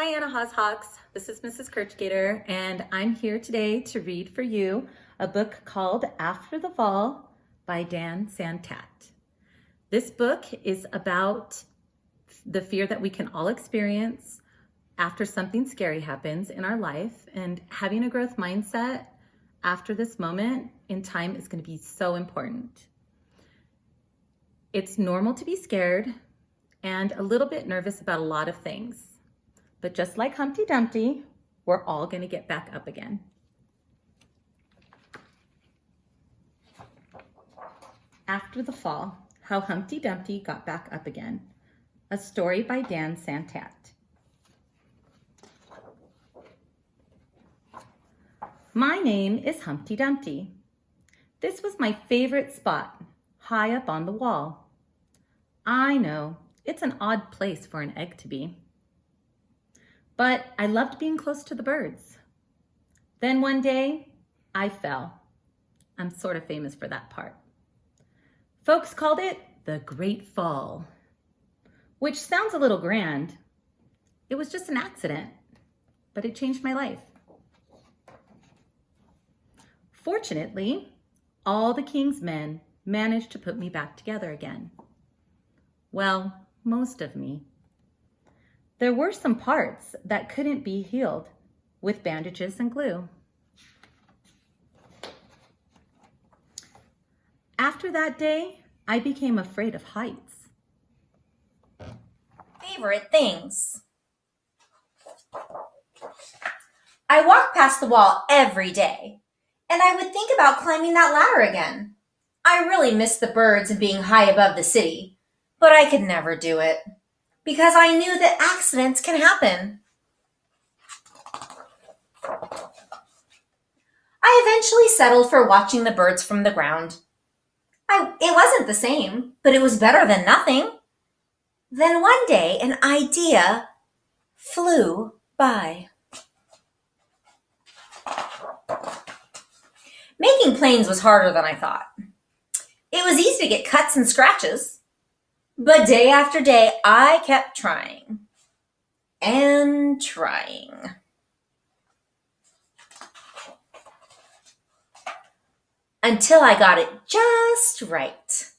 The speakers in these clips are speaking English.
Hi, Anna Hawks. This is Mrs. Kirchgater, and I'm here today to read for you a book called After the Fall by Dan Santat. This book is about the fear that we can all experience after something scary happens in our life, and having a growth mindset after this moment in time is going to be so important. It's normal to be scared and a little bit nervous about a lot of things. But just like Humpty Dumpty, we're all going to get back up again. After the Fall, How Humpty Dumpty Got Back Up Again. A story by Dan Santat. My name is Humpty Dumpty. This was my favorite spot, high up on the wall. I know, it's an odd place for an egg to be. But I loved being close to the birds. Then one day, I fell. I'm sort of famous for that part. Folks called it the Great Fall, which sounds a little grand. It was just an accident, but it changed my life. Fortunately, all the king's men managed to put me back together again. Well, most of me. There were some parts that couldn't be healed with bandages and glue. After that day, I became afraid of heights. Favorite things. I walk past the wall every day, and I would think about climbing that ladder again. I really miss the birds and being high above the city, but I could never do it because I knew that accidents can happen. I eventually settled for watching the birds from the ground. It wasn't the same, but it was better than nothing. Then one day, an idea flew by. Making planes was harder than I thought. It was easy to get cuts and scratches. But day after day, I kept trying and trying. Until I got it just right.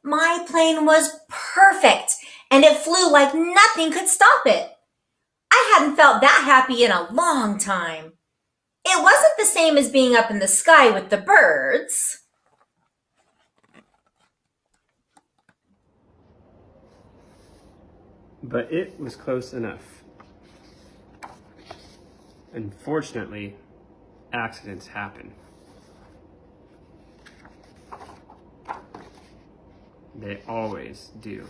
My plane was perfect, and it flew like nothing could stop it. I hadn't felt that happy in a long time. It wasn't the same as being up in the sky with the birds. But it was close enough. Unfortunately, accidents happen. They always do.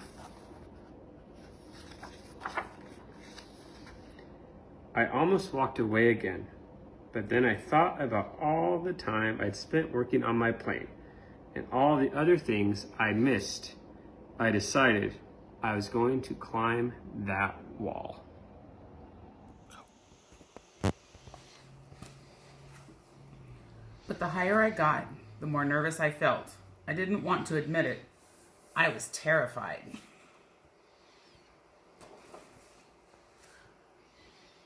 I almost walked away again, but then I thought about all the time I'd spent working on my plane and all the other things I missed. I decided I was going to climb that wall. But the higher I got, the more nervous I felt. I didn't want to admit it. I was terrified.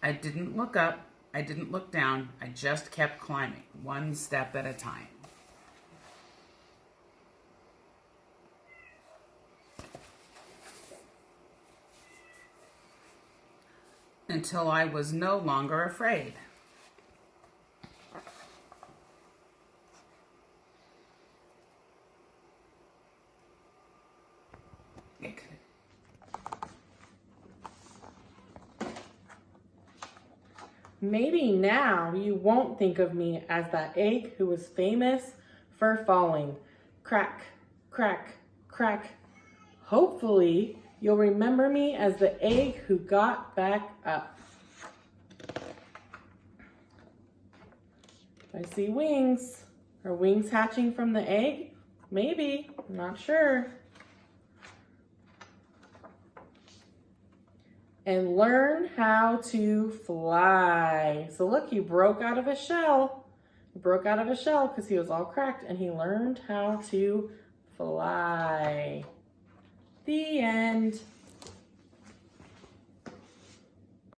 I didn't look up. I didn't look down. I just kept climbing, one step at a time. Until I was no longer afraid. Maybe now you won't think of me as that egg who was famous for falling. Crack, crack, crack. Hopefully, you'll remember me as the egg who got back up. I see wings. Are wings hatching from the egg? Maybe, I'm not sure. And learn how to fly. So look, he broke out of his shell. He broke out of his shell because he was all cracked, and he learned how to fly. The end.